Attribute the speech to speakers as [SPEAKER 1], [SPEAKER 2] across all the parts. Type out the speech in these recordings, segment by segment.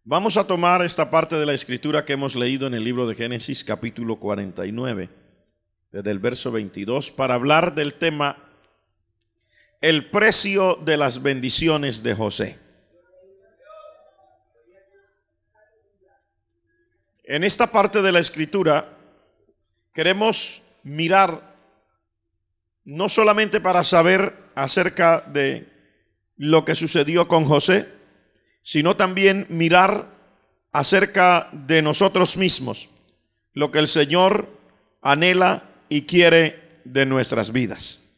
[SPEAKER 1] Vamos a tomar esta parte de la escritura que hemos leído en el libro de Génesis capítulo 49, desde el verso 22, para hablar del tema el precio de las bendiciones de José. En esta parte de la escritura queremos mirar no solamente para saber acerca de lo que sucedió con José, sino también mirar acerca de nosotros mismos, lo que el Señor anhela y quiere de nuestras vidas.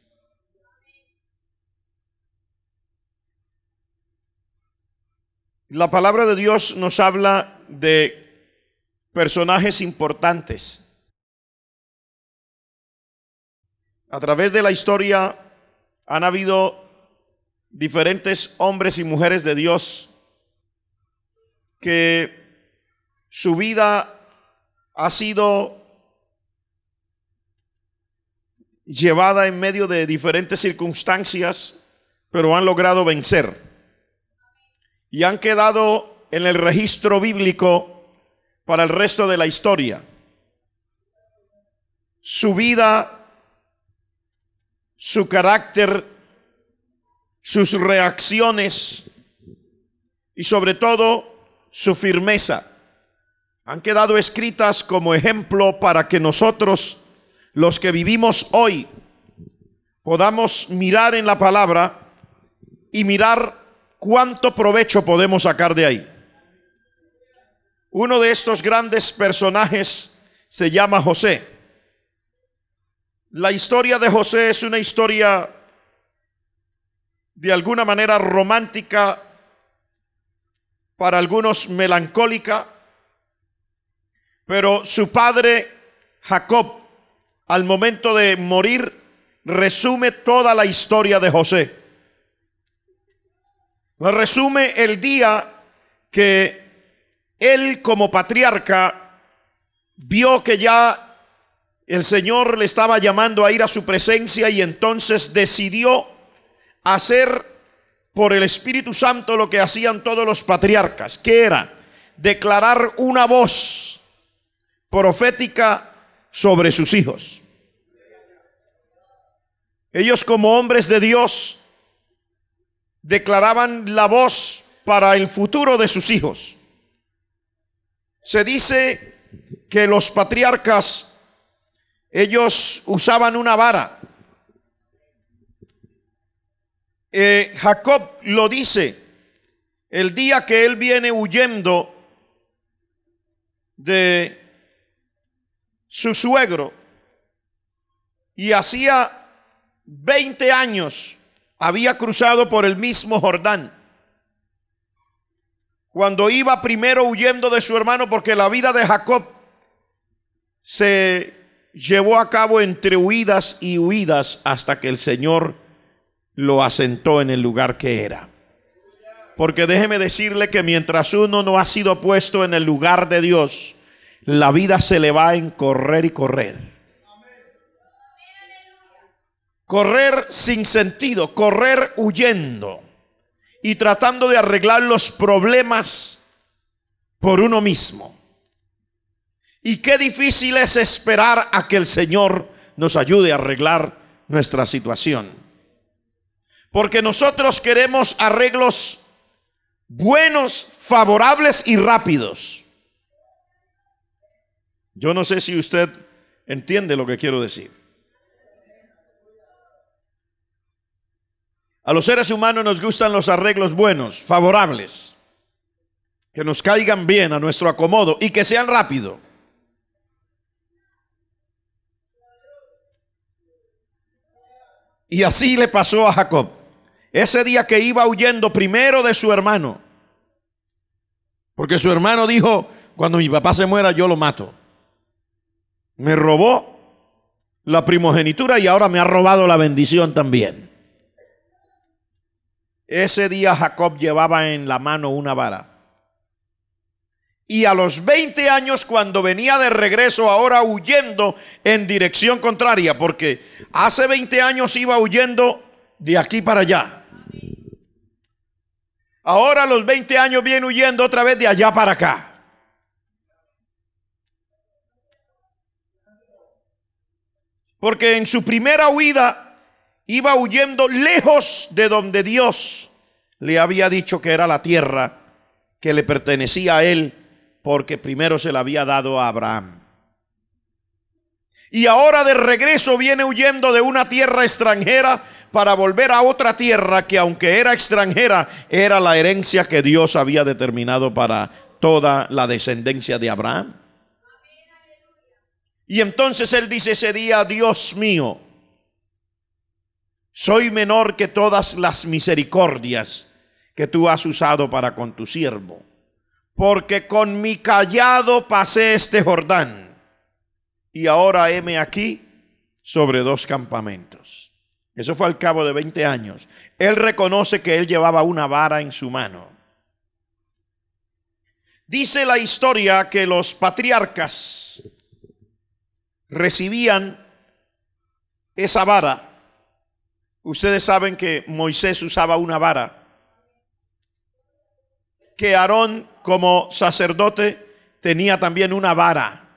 [SPEAKER 1] La palabra de Dios nos habla de personajes importantes. A través de la historia han habido diferentes hombres y mujeres de Dios que su vida ha sido llevada en medio de diferentes circunstancias, pero han logrado vencer y han quedado en el registro bíblico para el resto de la historia. Su vida, su carácter, sus reacciones y sobre todo su firmeza han quedado escritas como ejemplo para que nosotros, los que vivimos hoy, podamos mirar en la palabra y mirar cuánto provecho podemos sacar de ahí. Uno de estos grandes personajes se llama José. La historia de José es una historia de alguna manera romántica, para algunos melancólica, pero su padre Jacob, al momento de morir, resume toda la historia de José. Resume el día que él, como patriarca, vio que ya el Señor le estaba llamando a ir a su presencia y entonces decidió hacer por el Espíritu Santo lo que hacían todos los patriarcas, que era declarar una voz profética sobre sus hijos. Ellos, como hombres de Dios, declaraban la voz para el futuro de sus hijos. Se dice que los patriarcas, ellos usaban una vara. Jacob lo dice, el día que él viene huyendo de su suegro, y hacía 20 años había cruzado por el mismo Jordán, cuando iba primero huyendo de su hermano, porque la vida de Jacob se llevó a cabo entre huidas y huidas hasta que el Señor lo asentó en el lugar que era. Porque déjeme decirle que mientras uno no ha sido puesto en el lugar de Dios, la vida se le va en correr y correr. Correr sin sentido, correr huyendo y tratando de arreglar los problemas por uno mismo. Y qué difícil es esperar a que el Señor nos ayude a arreglar nuestra situación. Porque nosotros queremos arreglos buenos, favorables y rápidos. Yo no sé si usted entiende lo que quiero decir. A los seres humanos nos gustan los arreglos buenos, favorables, que nos caigan bien a nuestro acomodo y que sean rápido. Y así le pasó a Jacob. Ese día que iba huyendo primero de su hermano, porque su hermano dijo, cuando mi papá se muera yo lo mato. Me robó la primogenitura y ahora me ha robado la bendición también. Ese día Jacob llevaba en la mano una vara. Y a los 20 años, cuando venía de regreso, ahora huyendo en dirección contraria, porque hace 20 años iba huyendo de aquí para allá. Ahora a los 20 años viene huyendo otra vez de allá para acá. Porque en su primera huida iba huyendo lejos de donde Dios le había dicho que era la tierra que le pertenecía a él, porque primero se la había dado a Abraham. Y ahora de regreso viene huyendo de una tierra extranjera para volver a otra tierra que, aunque era extranjera, era la herencia que Dios había determinado para toda la descendencia de Abraham. Y entonces él dice ese día: Dios mío, soy menor que todas las misericordias que tú has usado para con tu siervo, porque con mi cayado pasé este Jordán, y ahora heme aquí sobre 2 campamentos. Eso fue al cabo de 20 años. Él reconoce que él llevaba una vara en su mano. Dice la historia que los patriarcas recibían esa vara. Ustedes saben que Moisés usaba una vara, que Aarón como sacerdote tenía también una vara.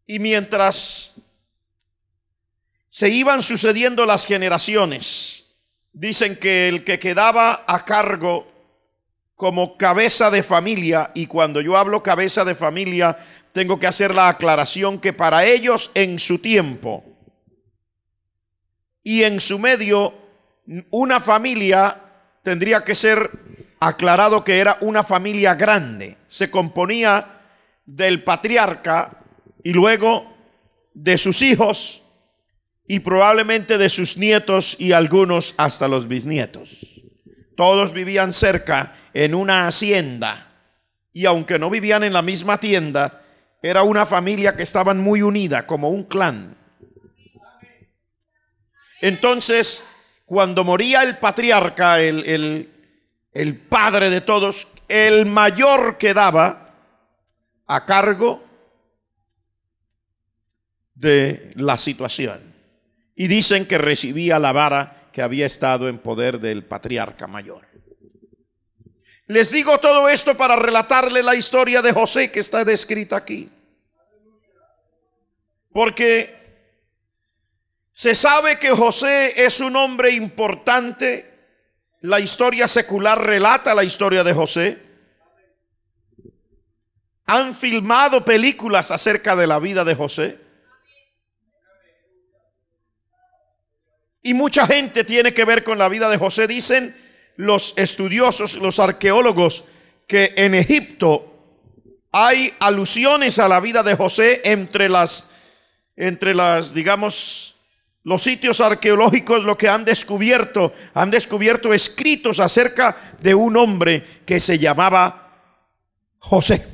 [SPEAKER 1] Y mientras se iban sucediendo las generaciones, dicen que el que quedaba a cargo como cabeza de familia, y cuando yo hablo cabeza de familia, tengo que hacer la aclaración que para ellos en su tiempo y en su medio, una familia tendría que ser aclarado que era una familia grande. Se componía del patriarca y luego de sus hijos y probablemente de sus nietos y algunos hasta los bisnietos. Todos vivían cerca en una hacienda, y aunque no vivían en la misma tienda, era una familia que estaban muy unida como un clan. Entonces, cuando moría el patriarca, el padre de todos, el mayor quedaba a cargo de la situación. Y dicen que recibía la vara que había estado en poder del patriarca mayor. Les digo todo esto para relatarle la historia de José que está descrita aquí. Porque se sabe que José es un hombre importante. La historia secular relata la historia de José. Han filmado películas acerca de la vida de José. Y mucha gente tiene que ver con la vida de José. Dicen los estudiosos, los arqueólogos, que en Egipto hay alusiones a la vida de José entre las, digamos, los sitios arqueológicos. Lo que han descubierto escritos acerca de un hombre que se llamaba José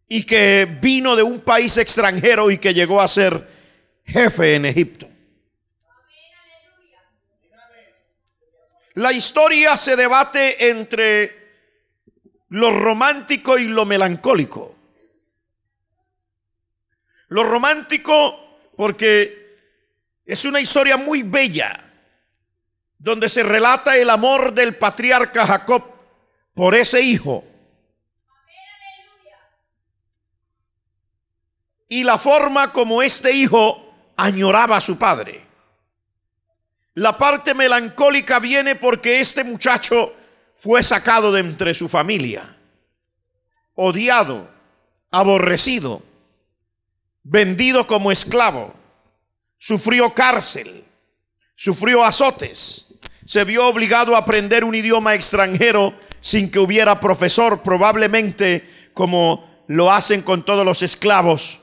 [SPEAKER 1] y que vino de un país extranjero y que llegó a ser jefe en Egipto. La historia se debate entre lo romántico y lo melancólico. Lo romántico porque es una historia muy bella, donde se relata el amor del patriarca Jacob por ese hijo y la forma como este hijo añoraba a su padre. La parte melancólica viene porque este muchacho fue sacado de entre su familia, odiado, aborrecido, vendido como esclavo, sufrió cárcel, sufrió azotes, se vio obligado a aprender un idioma extranjero sin que hubiera profesor, probablemente como lo hacen con todos los esclavos,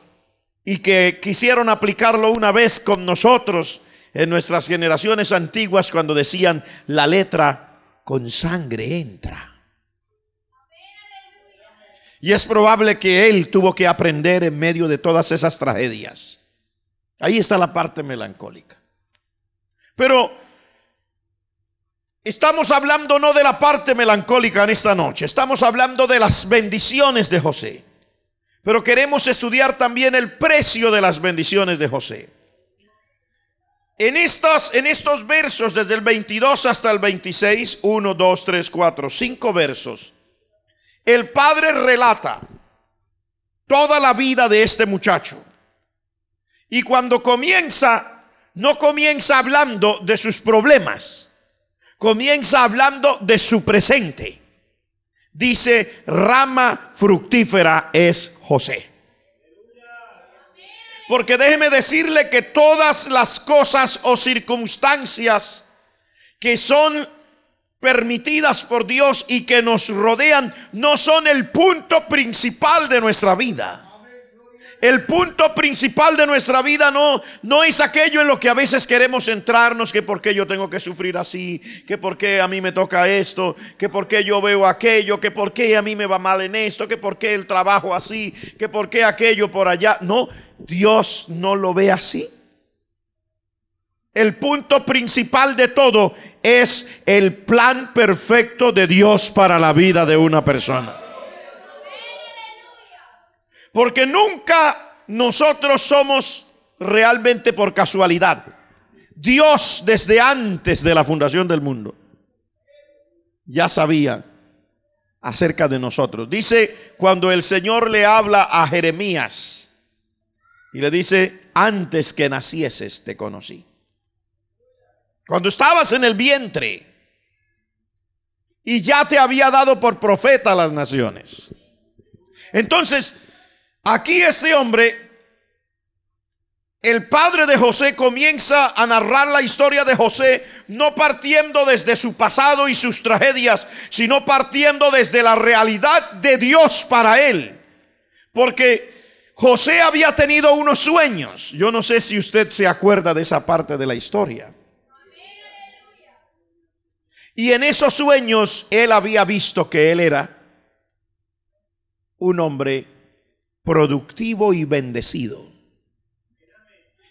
[SPEAKER 1] y que quisieron aplicarlo una vez con nosotros en nuestras generaciones antiguas, cuando decían: la letra con sangre entra. Y es probable que él tuvo que aprender en medio de todas esas tragedias. Ahí está la parte melancólica. Pero estamos hablando no de la parte melancólica en esta noche, estamos hablando de las bendiciones de José. Pero queremos estudiar también el precio de las bendiciones de José. En estos versos, desde el 22 hasta el 26, 1, 2, 3, 4, 5 versos, el padre relata toda la vida de este muchacho. Y cuando comienza, no comienza hablando de sus problemas, comienza hablando de su presente. Dice, rama fructífera es José. Porque déjeme decirle que todas las cosas o circunstancias que son permitidas por Dios y que nos rodean no son el punto principal de nuestra vida. El punto principal de nuestra vida no es aquello en lo que a veces queremos centrarnos, que por qué yo tengo que sufrir así, que por qué a mí me toca esto, que por qué yo veo aquello, que por qué a mí me va mal en esto, que por qué el trabajo así, que por qué aquello por allá. No, Dios no lo ve así. El punto principal de todo es el plan perfecto de Dios para la vida de una persona. Porque nunca nosotros somos realmente por casualidad. Dios, desde antes de la fundación del mundo, ya sabía acerca de nosotros. Dice, cuando el Señor le habla a Jeremías y le dice, antes que nacieses te conocí. Cuando estabas en el vientre, y ya te había dado por profeta a las naciones. Entonces, aquí este hombre, el padre de José, comienza a narrar la historia de José, no partiendo desde su pasado y sus tragedias, sino partiendo desde la realidad de Dios para él. Porque José había tenido unos sueños. Yo no sé si usted se acuerda de esa parte de la historia. Y en esos sueños él había visto que él era un hombre productivo y bendecido.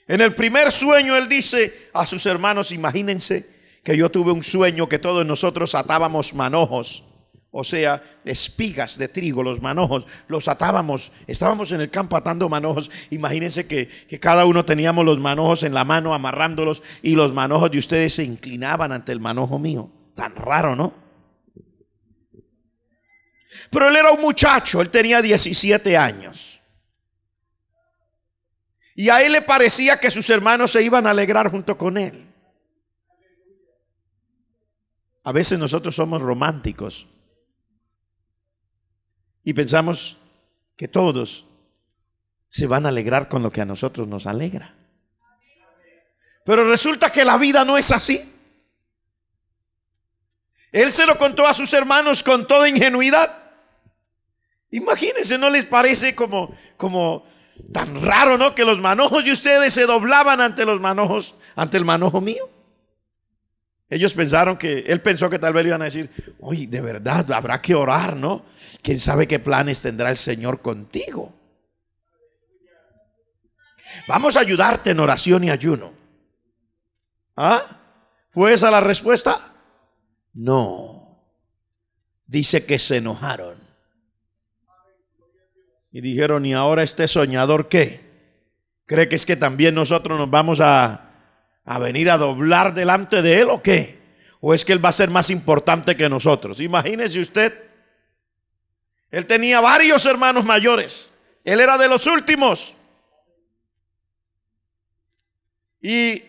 [SPEAKER 1] En el primer sueño él dice a sus hermanos, imagínense que yo tuve un sueño que todos nosotros atábamos manojos, o sea, espigas de trigo, los manojos, los atábamos, estábamos en el campo atando manojos. Imagínense que cada uno teníamos los manojos en la mano amarrándolos y los manojos de ustedes se inclinaban ante el manojo mío. Tan raro, ¿no? Pero él era un muchacho, él tenía 17 años. Y a él le parecía que sus hermanos se iban a alegrar junto con él. A veces nosotros somos románticos y pensamos que todos se van a alegrar con lo que a nosotros nos alegra. Pero resulta que la vida no es así. Él se lo contó a sus hermanos con toda ingenuidad. Imagínense, ¿no les parece como tan raro, no? Que los manojos de ustedes se doblaban ante los manojos, ante el manojo mío. Ellos pensaron él pensó que tal vez le iban a decir, oye, de verdad, habrá que orar, ¿no? ¿Quién sabe qué planes tendrá el Señor contigo? Vamos a ayudarte en oración y ayuno. ¿Ah? ¿Fue esa la respuesta? No. Dice que se enojaron. Y dijeron, ¿y ahora este soñador qué? ¿Cree que es que también nosotros nos vamos a venir a doblar delante de él o qué? ¿O es que él va a ser más importante que nosotros? Imagínese usted. Él tenía varios hermanos mayores. Él era de los últimos. Y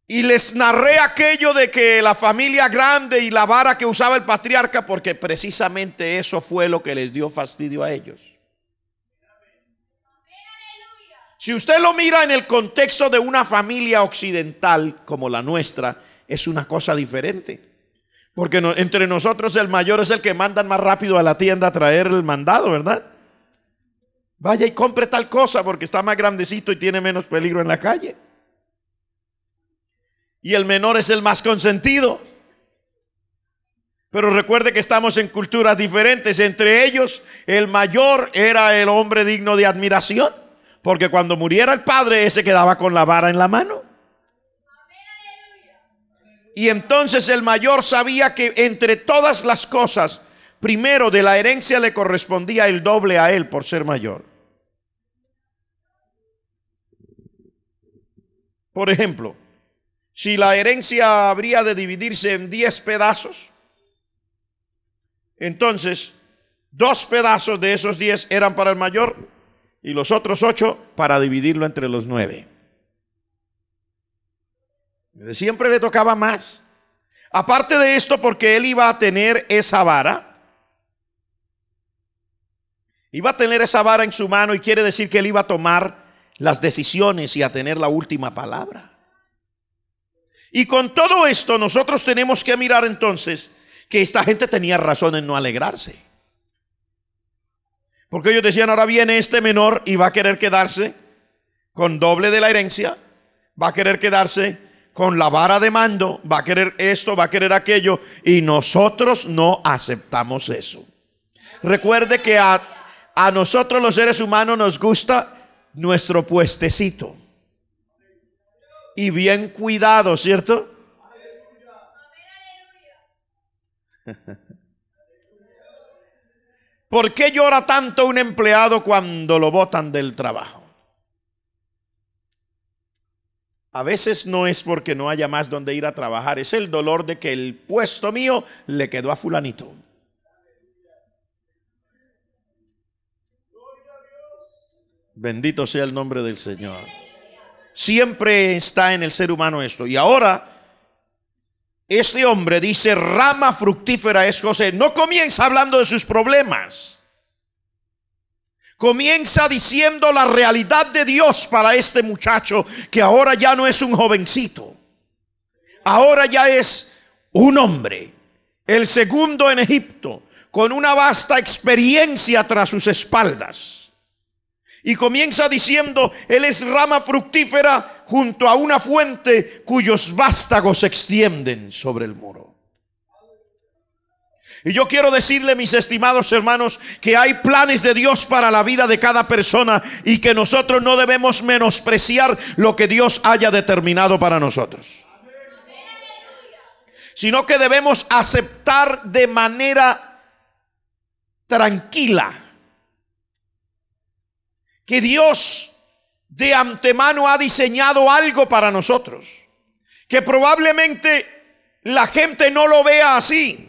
[SPEAKER 1] les narré aquello de que la familia grande y la vara que usaba el patriarca, porque precisamente eso fue lo que les dio fastidio a ellos. Si usted lo mira en el contexto de una familia occidental como la nuestra, es una cosa diferente. Porque entre nosotros el mayor es el que mandan más rápido a la tienda a traer el mandado, ¿verdad? Vaya y compre tal cosa porque está más grandecito y tiene menos peligro en la calle. Y el menor es el más consentido. Pero recuerde que estamos en culturas diferentes. Entre ellos, el mayor era el hombre digno de admiración, porque cuando muriera el padre, ese quedaba con la vara en la mano. Y entonces el mayor sabía que entre todas las cosas, primero de la herencia le correspondía el doble a él por ser mayor. Por ejemplo, si la herencia habría de dividirse en 10 pedazos, entonces 2 pedazos de esos 10 eran para el mayor y los otros 8 para dividirlo entre los 9. Siempre le tocaba más. Aparte de esto, porque él iba a tener esa vara. Iba a tener esa vara en su mano y quiere decir que él iba a tomar las decisiones y a tener la última palabra. Y con todo esto nosotros tenemos que mirar entonces que esta gente tenía razón en no alegrarse. Porque ellos decían, ahora viene este menor y va a querer quedarse con doble de la herencia, va a querer quedarse con la vara de mando, va a querer esto, va a querer aquello, y nosotros no aceptamos eso. Recuerde que a nosotros los seres humanos nos gusta nuestro puestecito. Y bien cuidado, ¿cierto? ¿Por qué llora tanto un empleado cuando lo botan del trabajo? A veces no es porque no haya más donde ir a trabajar, es el dolor de que el puesto mío le quedó a fulanito. Bendito sea el nombre del Señor. Siempre está en el ser humano esto. Y ahora, este hombre dice, rama fructífera es José. No comienza hablando de sus problemas. Comienza diciendo la realidad de Dios para este muchacho, que ahora ya no es un jovencito. Ahora ya es un hombre, el segundo en Egipto, con una vasta experiencia tras sus espaldas. Y comienza diciendo, él es rama fructífera junto a una fuente cuyos vástagos se extienden sobre el muro. Y yo quiero decirle, mis estimados hermanos, que hay planes de Dios para la vida de cada persona y que nosotros no debemos menospreciar lo que Dios haya determinado para nosotros, sino que debemos aceptar de manera tranquila que Dios de antemano ha diseñado algo para nosotros, que probablemente la gente no lo vea así.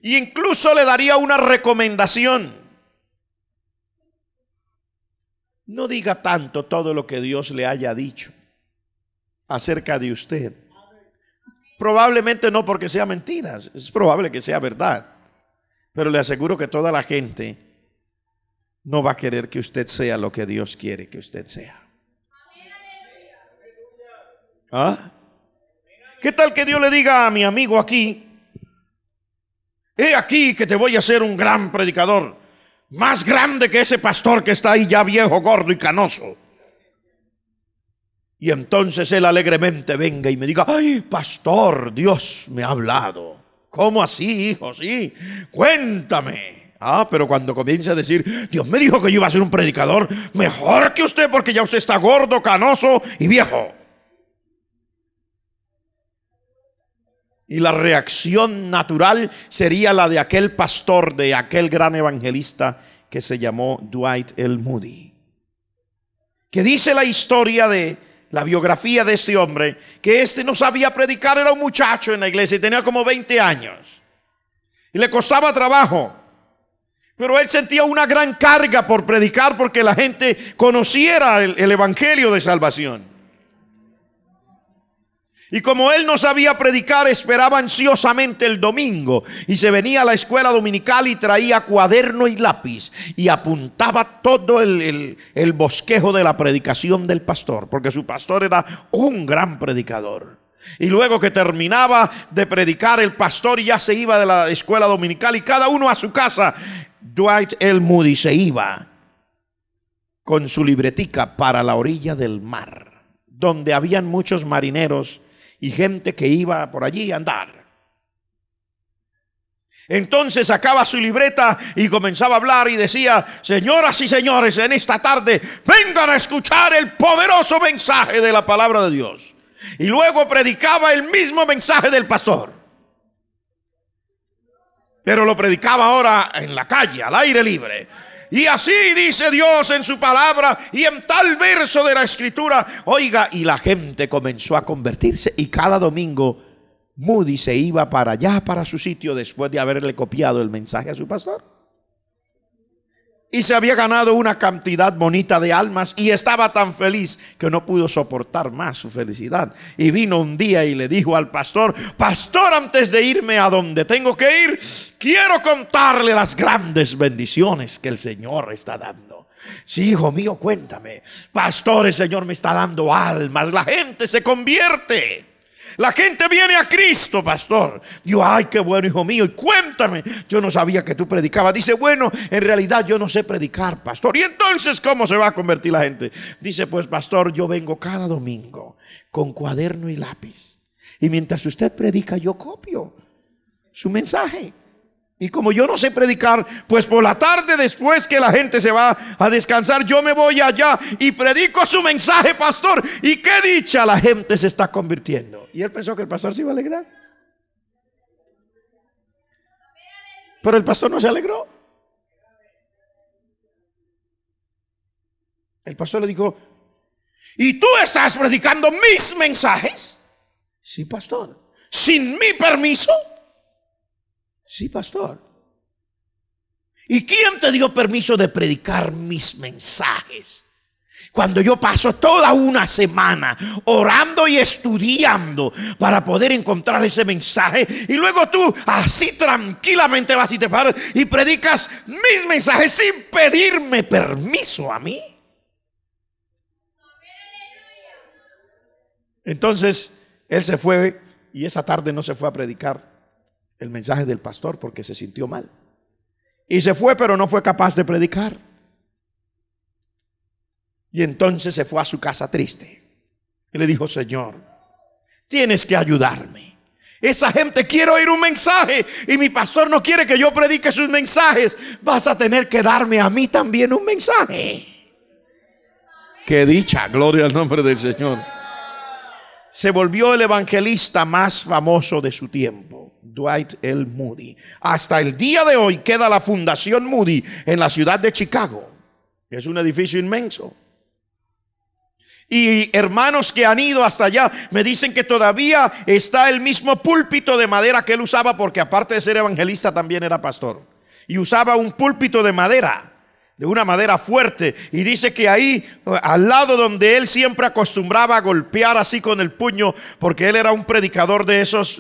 [SPEAKER 1] Y incluso le daría una recomendación. No diga tanto todo lo que Dios le haya dicho acerca de usted. Probablemente no porque sea mentiras, es probable que sea verdad. Pero le aseguro que toda la gente no va a querer que usted sea lo que Dios quiere que usted sea. ¿Ah? ¿Qué tal que Dios le diga a mi amigo aquí: he aquí que te voy a hacer un gran predicador, más grande que ese pastor que está ahí ya viejo, gordo y canoso? Y entonces él alegremente venga y me diga: ay, pastor, Dios me ha hablado. ¿Cómo así, hijo? Sí, cuéntame. Pero cuando comience a decir: Dios me dijo que yo iba a ser un predicador mejor que usted porque ya usted está gordo, canoso y viejo. Y la reacción natural sería la de aquel pastor, de aquel gran evangelista que se llamó Dwight L. Moody, que dice la historia de la biografía de este hombre, que no sabía predicar, era un muchacho en la iglesia y tenía como 20 años y le costaba trabajo, pero él sentía una gran carga por predicar, porque la gente conociera el evangelio de salvación. Y como él no sabía predicar, esperaba ansiosamente el domingo y se venía a la escuela dominical y traía cuaderno y lápiz y apuntaba todo el bosquejo de la predicación del pastor, porque su pastor era un gran predicador. Y luego que terminaba de predicar el pastor, ya se iba de la escuela dominical y cada uno a su casa. Dwight L. Moody se iba con su libretica para la orilla del mar, donde habían muchos marineros y gente que iba por allí a andar. Entonces sacaba su libreta y comenzaba a hablar y decía: señoras y señores, en esta tarde vengan a escuchar el poderoso mensaje de la palabra de Dios. Y luego predicaba el mismo mensaje del pastor, pero lo predicaba ahora en la calle, al aire libre. Y así dice Dios en su palabra y en tal verso de la escritura. Oiga, y la gente comenzó a convertirse y cada domingo Moody se iba para allá, para su sitio, después de haberle copiado el mensaje a su pastor. Y se había ganado una cantidad bonita de almas y estaba tan feliz que no pudo soportar más su felicidad. Y vino un día y le dijo al pastor: pastor, antes de irme a donde tengo que ir, quiero contarle las grandes bendiciones que el Señor está dando. Sí, hijo mío, cuéntame. Pastor, el Señor me está dando almas, la gente se convierte. La gente viene a Cristo, pastor. Yo, ay, qué bueno, hijo mío. Y cuéntame, yo no sabía que tú predicabas. Dice, bueno, en realidad yo no sé predicar, pastor. Y entonces, ¿cómo se va a convertir la gente? Dice, pues, pastor, yo vengo cada domingo con cuaderno y lápiz. Y mientras usted predica, yo copio su mensaje. Y como yo no sé predicar, pues por la tarde, después que la gente se va a descansar, yo me voy allá y predico su mensaje, pastor. Y qué dicha, la gente se está convirtiendo. Y él pensó que el pastor se iba a alegrar. Pero el pastor no se alegró. El pastor le dijo: ¿y tú estás predicando mis mensajes? Sí, pastor. ¿Sin mi permiso? Sí, pastor. ¿Y quién te dio permiso de predicar mis mensajes? Cuando yo paso toda una semana orando y estudiando para poder encontrar ese mensaje, y luego tú así tranquilamente vas y te paras y predicas mis mensajes sin pedirme permiso a mí. Entonces él se fue y esa tarde no se fue a predicar el mensaje del pastor porque se sintió mal. Y se fue, pero no fue capaz de predicar. Y entonces se fue a su casa triste. Y le dijo: Señor, tienes que ayudarme. Esa gente quiere oír un mensaje y mi pastor no quiere que yo predique sus mensajes. Vas a tener que darme a mí también un mensaje. Qué dicha, gloria al nombre del Señor. Se volvió el evangelista más famoso de su tiempo, Dwight L. Moody. Hasta el día de hoy queda la Fundación Moody en la ciudad de Chicago. Es un edificio inmenso. Y hermanos que han ido hasta allá me dicen que todavía está el mismo púlpito de madera que él usaba, porque aparte de ser evangelista también era pastor. Y usaba un púlpito de madera, de una madera fuerte, y dice que ahí al lado donde él siempre acostumbraba a golpear así con el puño, porque él era un predicador de esos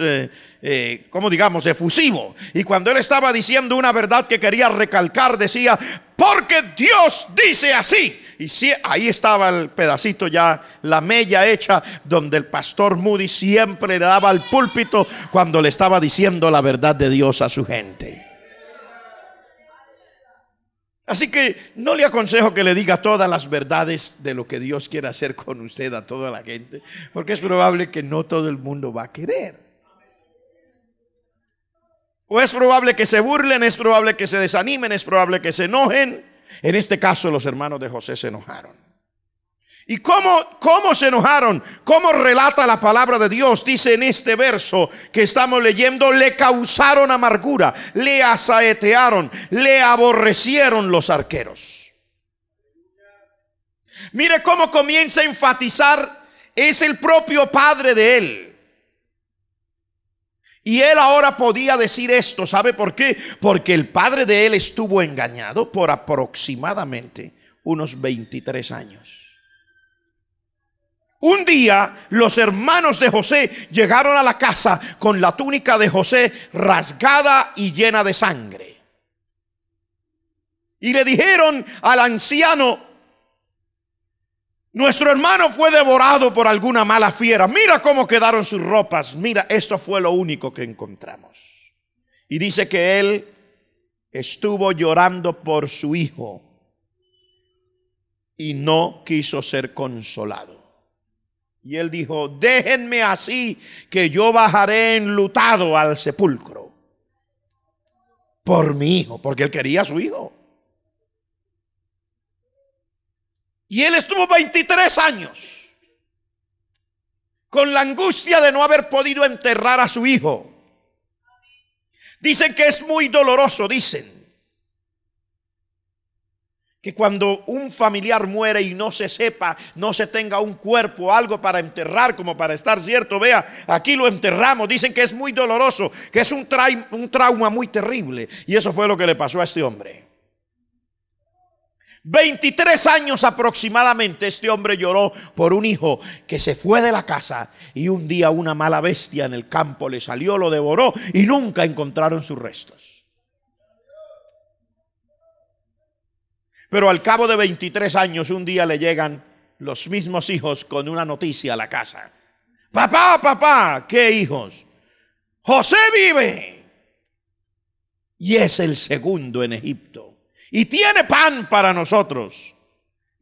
[SPEAKER 1] como digamos efusivo, y cuando él estaba diciendo una verdad que quería recalcar, decía: porque Dios dice así. Y sí, ahí estaba el pedacito ya, la mella hecha, donde el pastor Moody siempre le daba al púlpito cuando le estaba diciendo la verdad de Dios a su gente. Así que no le aconsejo que le diga todas las verdades de lo que Dios quiere hacer con usted a toda la gente, porque es probable que no todo el mundo va a querer. O es probable que se burlen, es probable que se desanimen, es probable que se enojen. En este caso los hermanos de José se enojaron. ¿Y cómo se enojaron? ¿Cómo relata la palabra de Dios? Dice en este verso que estamos leyendo: le causaron amargura, le asaetearon, le aborrecieron los arqueros. Mire cómo comienza a enfatizar, es el propio padre de él. Y él ahora podía decir esto, ¿sabe por qué? Porque el padre de él estuvo engañado por aproximadamente unos 23 años. Un día los hermanos de José llegaron a la casa con la túnica de José rasgada y llena de sangre. Y le dijeron al anciano: nuestro hermano fue devorado por alguna mala fiera. Mira cómo quedaron sus ropas. Mira, esto fue lo único que encontramos. Y dice que él estuvo llorando por su hijo y no quiso ser consolado. Y él dijo: déjenme así, que yo bajaré enlutado al sepulcro por mi hijo, porque él quería a su hijo. Y él estuvo 23 años con la angustia de no haber podido enterrar a su hijo. Dicen que es muy doloroso, dicen. que cuando un familiar muere y no se sepa, no se tenga un cuerpo, algo para enterrar, como para estar cierto, vea, aquí lo enterramos, dicen que es muy doloroso, que es un trauma muy terrible. Y eso fue lo que le pasó a este hombre. 23 años aproximadamente este hombre lloró por un hijo que se fue de la casa y un día una mala bestia en el campo le salió, lo devoró y nunca encontraron sus restos. Pero al cabo de 23 años un día le llegan los mismos hijos con una noticia a la casa. Papá, ¿qué hijos? José vive y es el segundo en Egipto. Y tiene pan para nosotros.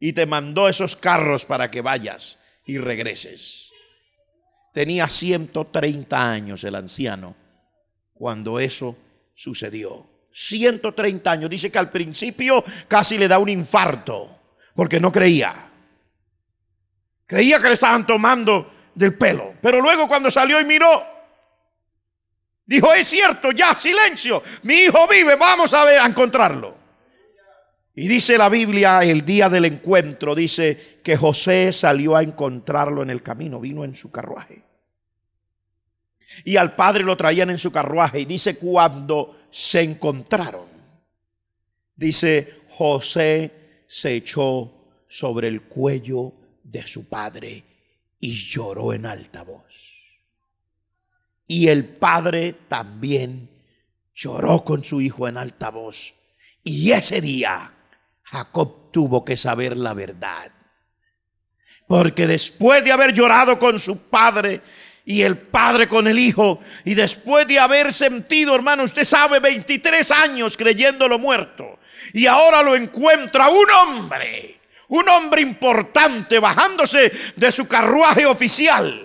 [SPEAKER 1] Y te mandó esos carros para que vayas y regreses. Tenía 130 años el anciano cuando eso sucedió. 130 años. Dice que al principio casi le da un infarto porque no creía. Creía que le estaban tomando del pelo. Pero luego cuando salió y miró, dijo: es cierto, ya, silencio. Mi hijo vive, vamos a ver, a encontrarlo. Y dice la Biblia, el día del encuentro, dice que José salió a encontrarlo en el camino, vino en su carruaje. Y al padre lo traían en su carruaje. Y dice cuando se encontraron, dice José se echó sobre el cuello de su padre y lloró en alta voz. Y el padre también lloró con su hijo en alta voz. Y ese día Jacob tuvo que saber la verdad, porque después de haber llorado con su padre y el padre con el hijo, y después de haber sentido, hermano, usted sabe, 23 años creyéndolo muerto, y ahora lo encuentra un hombre importante bajándose de su carruaje oficial.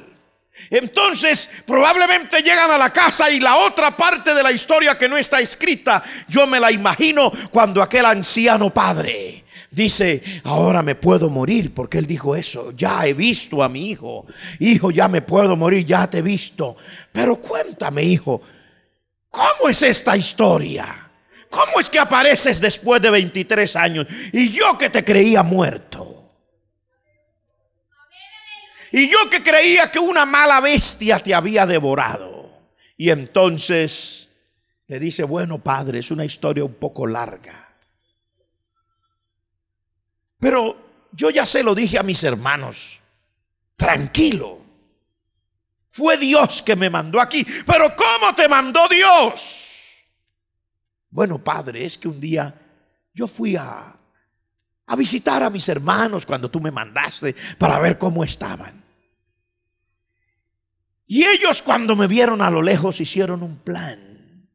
[SPEAKER 1] Entonces probablemente llegan a la casa y la otra parte de la historia que no está escrita, yo me la imagino cuando aquel anciano padre dice: ahora me puedo morir, porque él dijo eso, ya he visto a mi hijo. Hijo, ya me puedo morir, ya te he visto. Pero cuéntame, hijo, ¿cómo es esta historia? ¿Cómo es que apareces después de 23 años y yo que te creía muerto? Y yo que creía que una mala bestia te había devorado. Y entonces le dice: bueno, padre, es una historia un poco larga, pero yo ya se lo dije a mis hermanos. Tranquilo, fue Dios que me mandó aquí. Pero ¿cómo te mandó Dios? Bueno, padre, es que un día yo fui a visitar a mis hermanos cuando tú me mandaste para ver cómo estaban. Y ellos, cuando me vieron a lo lejos, hicieron un plan,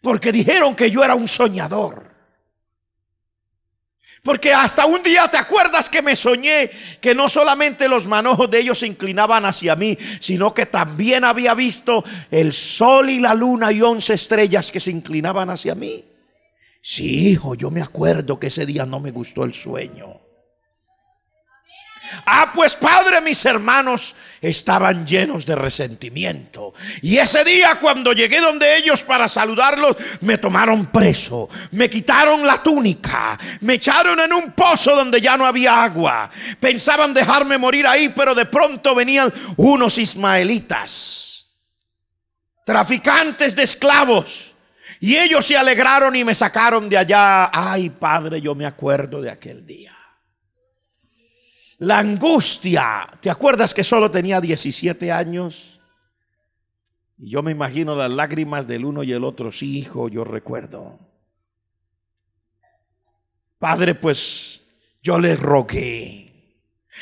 [SPEAKER 1] porque dijeron que yo era un soñador. Porque hasta un día, ¿te acuerdas que me soñé que no solamente los manojos de ellos se inclinaban hacia mí, sino que también había visto el sol y la luna y 11 estrellas que se inclinaban hacia mí? Sí, hijo, yo me acuerdo que ese día no me gustó el sueño. Pues padre, mis hermanos estaban llenos de resentimiento. Y ese día, cuando llegué donde ellos para saludarlos, me tomaron preso, me quitaron la túnica, me echaron en un pozo donde ya no había agua. Pensaban dejarme morir ahí, pero de pronto venían unos ismaelitas, traficantes de esclavos, y ellos se alegraron y me sacaron de allá. Ay, padre, yo me acuerdo de aquel día. La angustia. ¿Te acuerdas que solo tenía 17 años? Y yo me imagino las lágrimas del uno y el otro. Sí, hijo, yo recuerdo. Padre, pues yo le rogué.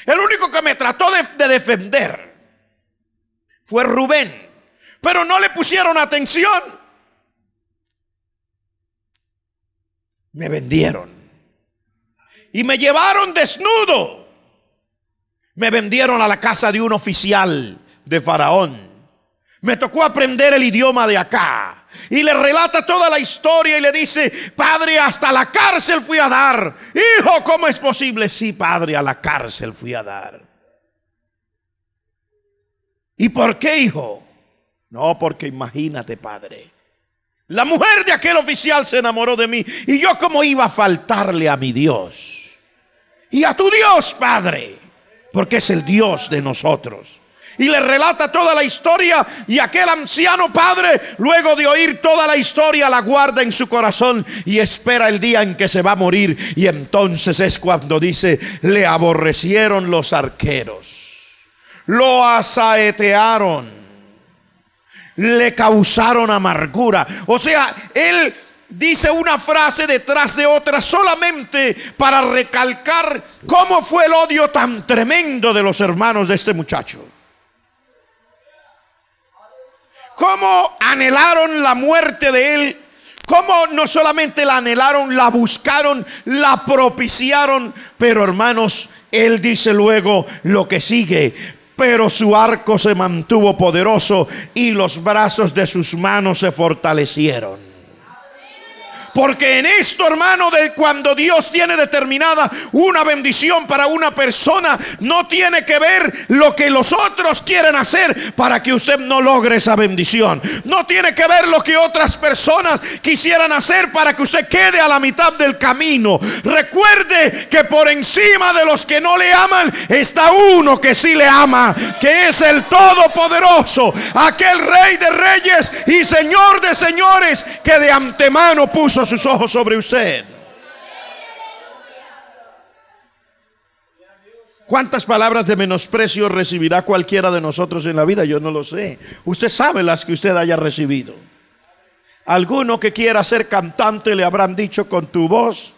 [SPEAKER 1] El único que me trató de defender fue Rubén, pero no le pusieron atención. Me vendieron y me llevaron desnudo. Me vendieron a la casa de un oficial de Faraón. Me tocó aprender el idioma de acá. Y le relata toda la historia y le dice: padre, hasta la cárcel fui a dar. Hijo, ¿cómo es posible? Sí, padre, a la cárcel fui a dar. ¿Y por qué, hijo? No, porque imagínate, padre, La mujer de aquel oficial se enamoró de mí. ¿Y yo cómo iba a faltarle a mi Dios? Y a tu Dios, Padre, porque es el Dios de nosotros. Y le relata toda la historia. Y aquel anciano padre, luego de oír toda la historia, la guarda en su corazón y espera el día en que se va a morir. Y entonces es cuando dice: le aborrecieron los arqueros, lo asaetearon, le causaron amargura. O sea, él dice una frase detrás de otra solamente para recalcar cómo fue el odio tan tremendo de los hermanos de este muchacho. Cómo anhelaron la muerte de él. Cómo no solamente la anhelaron, la buscaron, la propiciaron. Pero hermanos, él dice luego lo que sigue: pero su arco se mantuvo poderoso y los brazos de sus manos se fortalecieron. Porque en esto, hermano, de cuando Dios tiene determinada una bendición para una persona, no tiene que ver lo que los otros quieren hacer para que usted no logre esa bendición. No tiene que ver lo que otras personas quisieran hacer para que usted quede a la mitad del camino. Recuerde que por encima de los que no le aman está uno que sí le ama, que es el Todopoderoso, aquel Rey de reyes y Señor de señores, que de antemano puso sus ojos sobre usted. ¿Cuántas palabras de menosprecio recibirá cualquiera de nosotros en la vida? Yo no lo sé. Usted sabe las que usted haya recibido. Alguno que quiera ser cantante le habrán dicho: con tu voz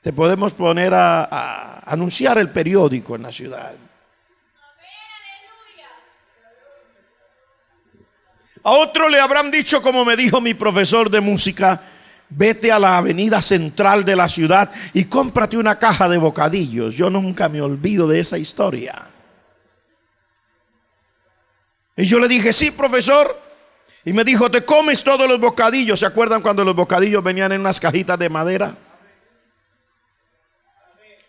[SPEAKER 1] te podemos poner a anunciar el periódico en la ciudad. A otro le habrán dicho, como me dijo mi profesor de música: vete a la avenida central de la ciudad y cómprate una caja de bocadillos. Yo nunca me olvido de esa historia. Y yo le dije: sí, profesor. Y me dijo: ¿te comes todos los bocadillos? ¿Se acuerdan cuando los bocadillos venían en unas cajitas de madera?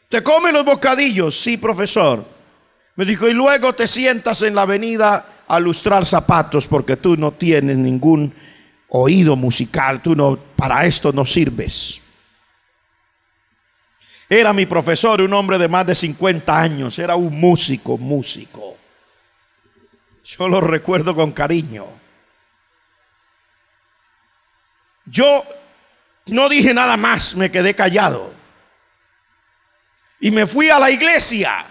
[SPEAKER 1] ¿Te comes los bocadillos? Sí, profesor. Me dijo: y luego te sientas en la avenida a lustrar zapatos, porque tú no tienes ningún oído musical, tú no, para esto no sirves. Era mi profesor, un hombre de más de 50 años, era un músico. Yo lo recuerdo con cariño. Yo no dije nada más, me quedé callado. Y me fui a la iglesia.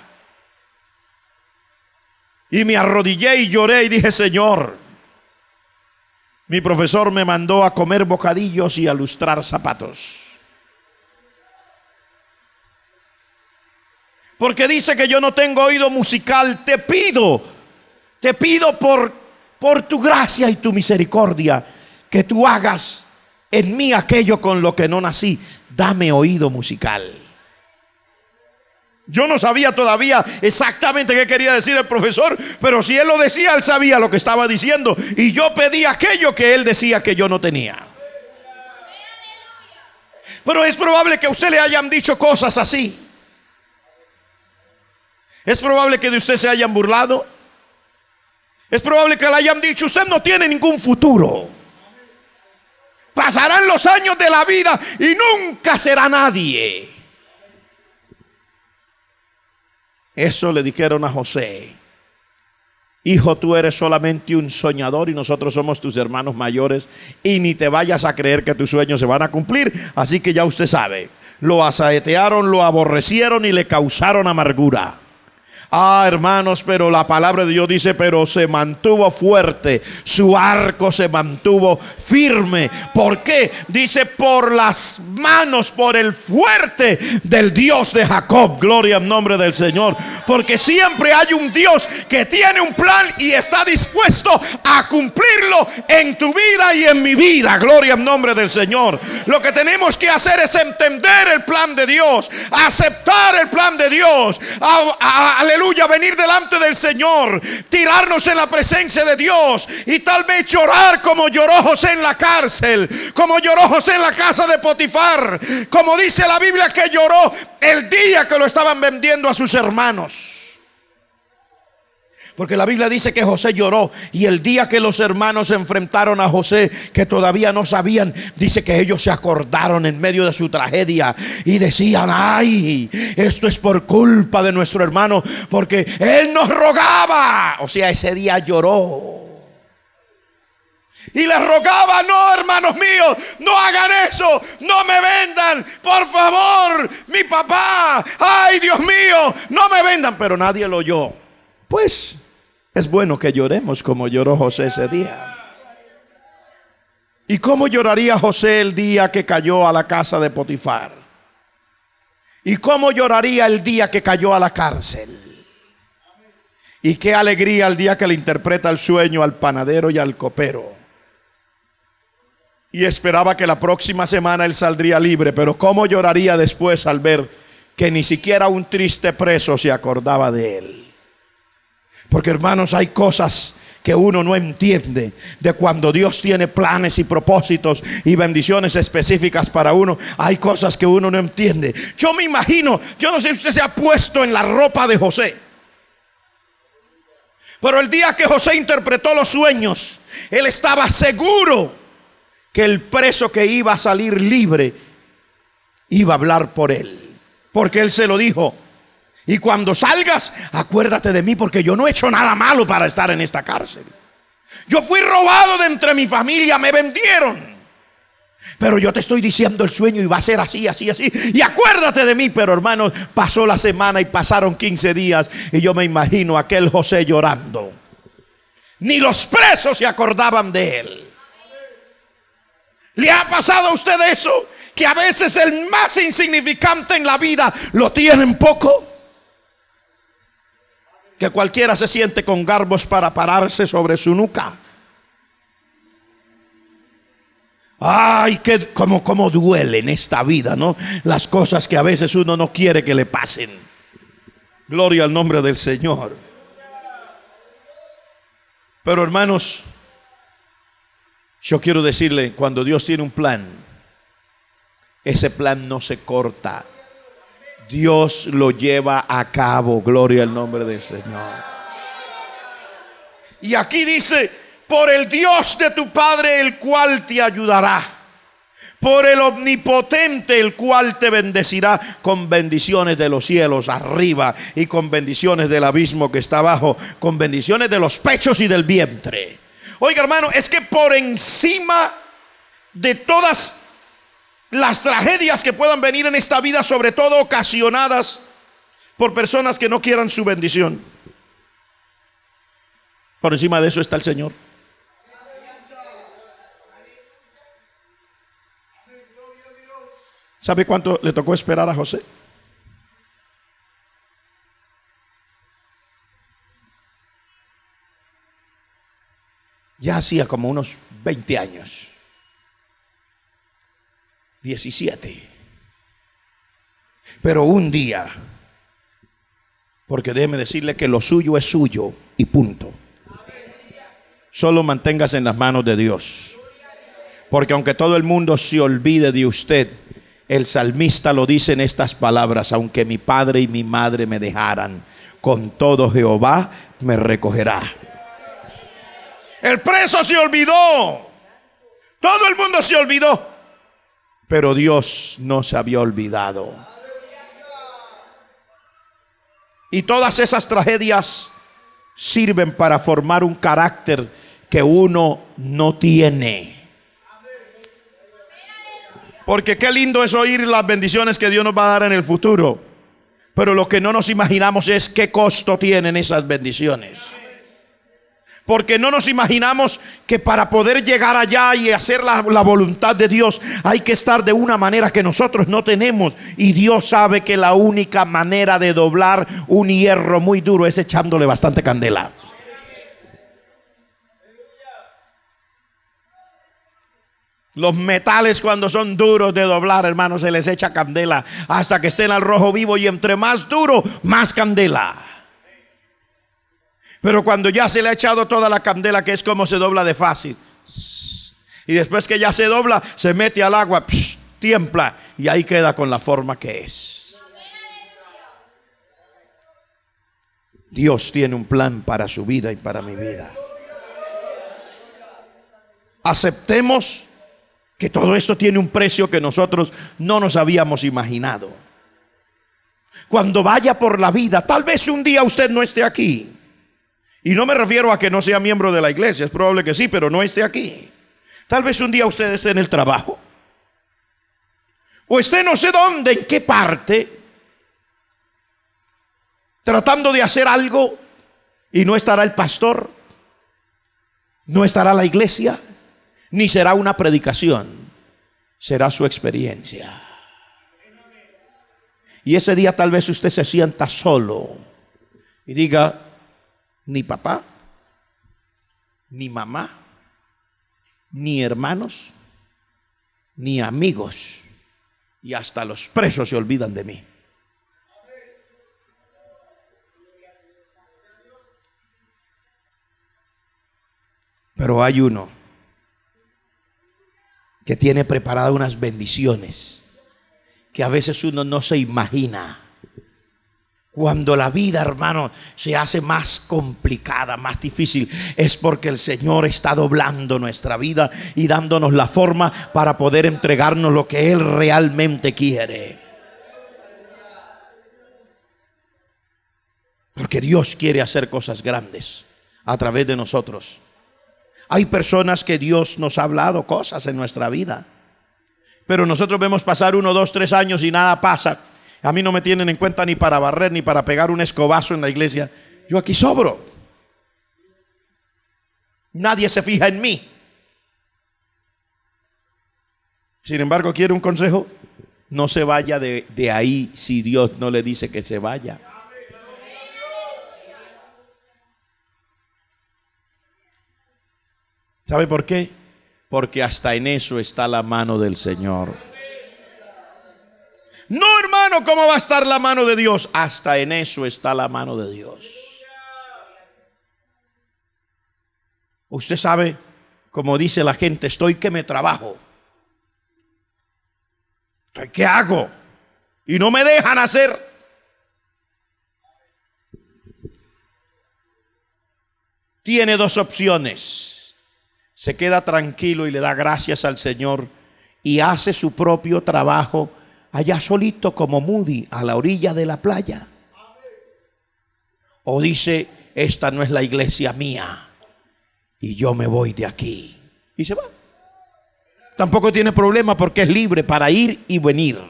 [SPEAKER 1] Y me arrodillé y lloré y dije: Señor, mi profesor me mandó a comer bocadillos y a lustrar zapatos, porque dice que yo no tengo oído musical. Te pido por tu gracia y tu misericordia, que tú hagas en mí aquello con lo que no nací. Dame oído musical. Yo no sabía todavía exactamente qué quería decir el profesor, pero si él lo decía, él sabía lo que estaba diciendo. Y yo pedí aquello que él decía que yo no tenía. Pero es probable que a usted le hayan dicho cosas así. Es probable que de usted se hayan burlado. Es probable que le hayan dicho: usted no tiene ningún futuro. Pasarán los años de la vida y nunca será nadie. Eso le dijeron a José: hijo, tú eres solamente un soñador y nosotros somos tus hermanos mayores, y ni te vayas a creer que tus sueños se van a cumplir. Así que ya usted sabe, lo asaetearon, lo aborrecieron y le causaron amargura. Ah, hermanos, pero la palabra de Dios dice: pero se mantuvo fuerte, su arco se mantuvo firme. ¿Por qué? Dice: por las manos, por el fuerte del Dios de Jacob. Gloria al nombre del Señor. Porque siempre hay un Dios que tiene un plan y está dispuesto a cumplirlo en tu vida y en mi vida. Gloria al nombre del Señor. Lo que tenemos que hacer es entender el plan de Dios, aceptar el plan de Dios. Aleluya, venir delante del Señor, tirarnos en la presencia de Dios y tal vez llorar como lloró José en la cárcel, como lloró José en la casa de Potifar, como dice la Biblia que lloró el día que lo estaban vendiendo a sus hermanos. Porque la Biblia dice que José lloró, y el día que los hermanos se enfrentaron a José, que todavía no sabían, dice que ellos se acordaron en medio de su tragedia y decían: ay, esto es por culpa de nuestro hermano, porque él nos rogaba. O sea, ese día lloró y les rogaba: no, hermanos míos, no hagan eso, no me vendan, por favor, mi papá, ay, Dios mío, no me vendan. Pero nadie lo oyó. Pues es bueno que lloremos como lloró José ese día. ¿Y cómo lloraría José el día que cayó a la casa de Potifar? ¿Y cómo lloraría el día que cayó a la cárcel? Y qué alegría el día que le interpreta el sueño al panadero y al copero. Y esperaba que la próxima semana él saldría libre, pero cómo lloraría después al ver que ni siquiera un triste preso se acordaba de él. Porque, hermanos, hay cosas que uno no entiende de cuando Dios tiene planes y propósitos y bendiciones específicas para uno. Hay cosas que uno no entiende. Yo me imagino, yo no sé si usted se ha puesto en la ropa de José, pero el día que José interpretó los sueños, él estaba seguro que el preso que iba a salir libre iba a hablar por él, porque él se lo dijo: y cuando salgas, acuérdate de mí, porque yo no he hecho nada malo para estar en esta cárcel. Yo fui robado de entre mi familia, me vendieron, pero yo te estoy diciendo el sueño y va a ser así, así, así, y acuérdate de mí. Pero, hermanos, pasó la semana y pasaron 15 días, y yo me imagino a aquel José llorando. Ni los presos se acordaban de él. ¿Le ha pasado a usted eso? Que a veces el más insignificante en la vida lo tienen poco. Que cualquiera se siente con garbos para pararse sobre su nuca. Ay, que cómo duele en esta vida, ¿no? Las cosas que a veces uno no quiere que le pasen. Gloria al nombre del Señor. Pero, hermanos, yo quiero decirle, cuando Dios tiene un plan, ese plan no se corta. Dios lo lleva a cabo. Gloria al nombre del Señor. Y aquí dice: por el Dios de tu Padre, el cual te ayudará, por el omnipotente, el cual te bendecirá con bendiciones de los cielos arriba y con bendiciones del abismo que está abajo, con bendiciones de los pechos y del vientre. Oiga, hermano, es que por encima de todas las tragedias que puedan venir en esta vida, sobre todo ocasionadas por personas que no quieran su bendición, por encima de eso está el Señor. ¿Sabe cuánto le tocó esperar a José? Ya hacía como unos 20 años. 17. Pero un día, porque déjeme decirle que lo suyo es suyo y punto. Solo manténgase en las manos de Dios. Porque aunque todo el mundo se olvide de usted, el salmista lo dice en estas palabras: aunque mi padre y mi madre me dejaran, con todo Jehová me recogerá. El preso se olvidó. Todo el mundo se olvidó. Pero Dios no se había olvidado. Y todas esas tragedias sirven para formar un carácter que uno no tiene. Porque qué lindo es oír las bendiciones que Dios nos va a dar en el futuro, pero lo que no nos imaginamos es qué costo tienen esas bendiciones. Porque no nos imaginamos que para poder llegar allá y hacer la voluntad de Dios hay que estar de una manera que nosotros no tenemos. Y Dios sabe que la única manera de doblar un hierro muy duro es echándole bastante candela. Los metales, cuando son duros de doblar, hermanos, se les echa candela hasta que estén al rojo vivo, y entre más duro, más candela. Pero cuando ya se le ha echado toda la candela, que es como se dobla de fácil, y después que ya se dobla, se mete al agua, tiembla, y ahí queda con la forma que es. Dios tiene un plan para su vida y para mi vida. Aceptemos que todo esto tiene un precio que nosotros no nos habíamos imaginado. Cuando vaya por la vida, tal vez un día usted no esté aquí. Y no me refiero a que no sea miembro de la iglesia, es probable que sí, pero no esté aquí. Tal vez un día usted esté en el trabajo, o esté no sé dónde, en qué parte, tratando de hacer algo, y no estará el pastor, no estará la iglesia, ni será una predicación, será su experiencia. Y ese día tal vez usted se sienta solo y diga: ni papá, ni mamá, ni hermanos, ni amigos, y hasta los presos se olvidan de mí. Pero hay uno que tiene preparadas unas bendiciones que a veces uno no se imagina. Cuando la vida, hermano, se hace más complicada, más difícil, es porque el Señor está doblando nuestra vida y dándonos la forma para poder entregarnos lo que Él realmente quiere. Porque Dios quiere hacer cosas grandes a través de nosotros. Hay personas que Dios nos ha hablado cosas en nuestra vida, pero nosotros vemos pasar 1, 2, 3 años y nada pasa. A mí no me tienen en cuenta ni para barrer ni para pegar un escobazo en la iglesia. Yo aquí sobro. Nadie se fija en mí. Sin embargo, ¿quiere un consejo? No se vaya de ahí si Dios no le dice que se vaya. ¿Sabe por qué? Porque hasta en eso está la mano del Señor. No, hermano, ¿cómo va a estar la mano de Dios? Hasta en eso está la mano de Dios. Usted sabe, como dice la gente, estoy que me trabajo. ¿Qué hago? Y no me dejan hacer. Tiene dos opciones. Se queda tranquilo y le da gracias al Señor y hace su propio trabajo allá solito como Moody a la orilla de la playa. O dice: esta no es la iglesia mía y yo me voy de aquí. Y se va. Tampoco tiene problema porque es libre para ir y venir.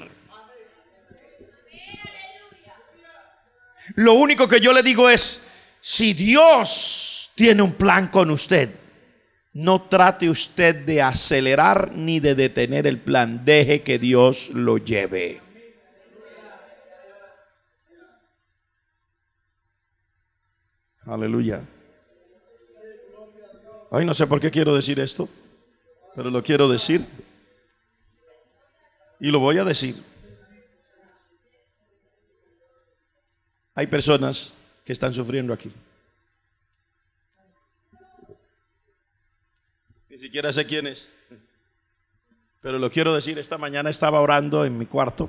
[SPEAKER 1] Lo único que yo le digo es: si Dios tiene un plan con usted, no trate usted de acelerar ni de detener el plan. Deje que Dios lo lleve. Aleluya. Ay, no sé por qué quiero decir esto, pero lo quiero decir. Y lo voy a decir. Hay personas que están sufriendo aquí. Ni siquiera sé quién es, pero lo quiero decir. Esta mañana estaba orando en mi cuarto.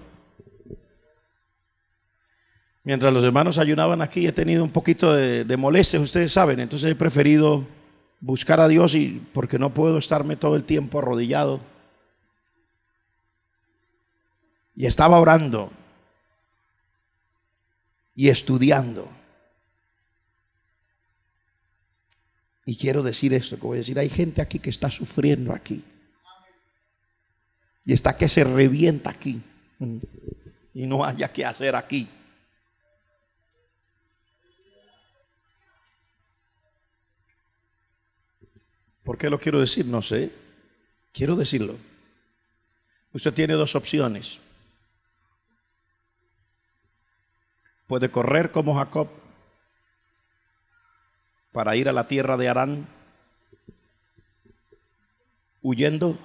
[SPEAKER 1] Mientras los hermanos ayunaban aquí, he tenido un poquito de molestias, ustedes saben. Entonces he preferido buscar a Dios, y porque no puedo estarme todo el tiempo arrodillado. Y estaba orando y estudiando. Y quiero decir esto que voy a decir. Hay gente aquí que está sufriendo aquí. Y está que se revienta aquí. Y no haya que hacer aquí. ¿Por qué lo quiero decir? No sé. Quiero decirlo. Usted tiene dos opciones. Puede correr como Jacob para ir a la tierra de Harán, huyendo,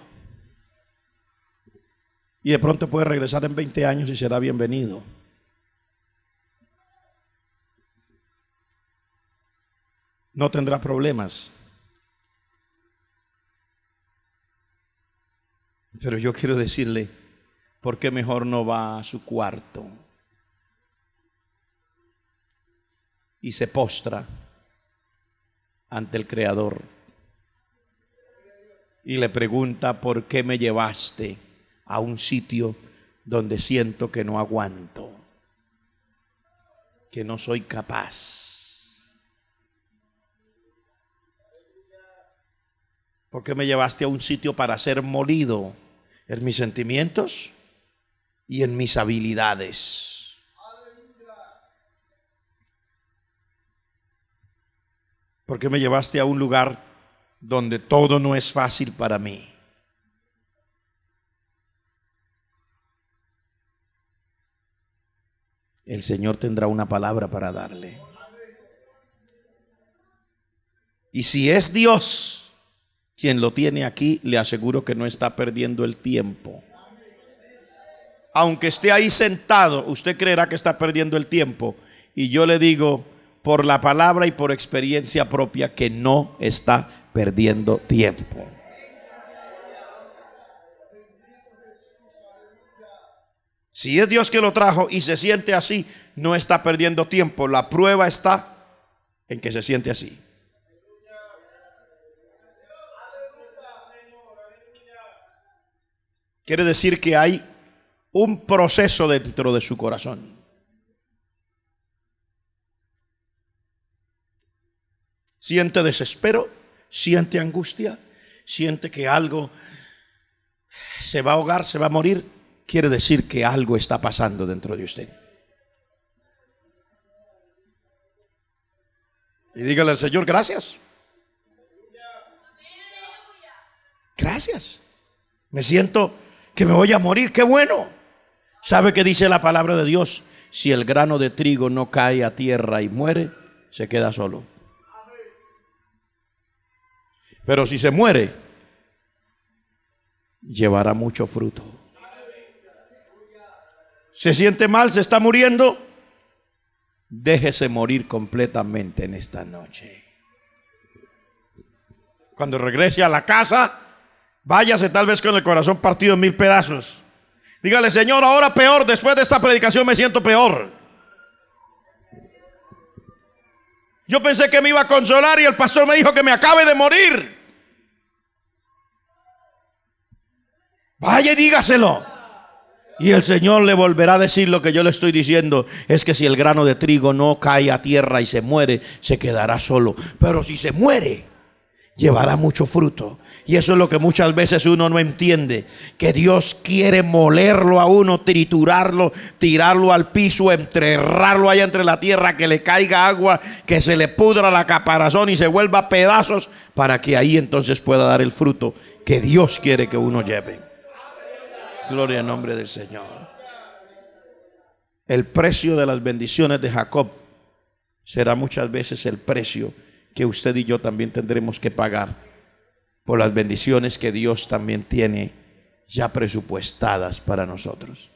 [SPEAKER 1] y de pronto puede regresar en 20 años y será bienvenido. No tendrá problemas. Pero yo quiero decirle, ¿por qué mejor no va a su cuarto? y se postra ante el Creador y le pregunta: ¿por qué me llevaste a un sitio donde siento que no aguanto, que no soy capaz? ¿Por qué me llevaste a un sitio para ser molido en mis sentimientos y en mis habilidades? ¿Por qué me llevaste a un lugar donde todo no es fácil para mí? El Señor tendrá una palabra para darle. Y si es Dios quien lo tiene aquí, le aseguro que no está perdiendo el tiempo. Aunque esté ahí sentado, usted creerá que está perdiendo el tiempo. Y yo le digo, por la palabra y por experiencia propia, que no está perdiendo tiempo. Si es Dios que lo trajo y se siente así, no está perdiendo tiempo. La prueba está en que se siente así. Quiere decir que hay un proceso dentro de su corazón. Siente desespero, siente angustia, siente que algo se va a ahogar, se va a morir. Quiere decir que algo está pasando dentro de usted. Y dígale al Señor: gracias. Gracias. Me siento que me voy a morir. ¡Qué bueno! ¿Sabe qué dice la palabra de Dios? Si el grano de trigo no cae a tierra y muere, se queda solo. Pero si se muere, llevará mucho fruto. ¿Se siente mal? ¿Se está muriendo? Déjese morir completamente en esta noche. Cuando regrese a la casa, váyase tal vez con el corazón partido en 1000 pedazos. Dígale: Señor, ahora peor, después de esta predicación me siento peor. Yo pensé que me iba a consolar y el pastor me dijo que me acabe de morir. Vaya y dígaselo. Y el Señor le volverá a decir lo que yo le estoy diciendo. Es que si el grano de trigo no cae a tierra y se muere, se quedará solo. Pero si se muere, llevará mucho fruto. Y eso es lo que muchas veces uno no entiende, que Dios quiere molerlo a uno, triturarlo, tirarlo al piso, enterrarlo allá entre la tierra, que le caiga agua, que se le pudra la caparazón y se vuelva a pedazos, para que ahí entonces pueda dar el fruto que Dios quiere que uno lleve. Gloria al nombre del Señor. El precio de las bendiciones de Jacob será muchas veces el precio que usted y yo también tendremos que pagar por las bendiciones que Dios también tiene ya presupuestadas para nosotros.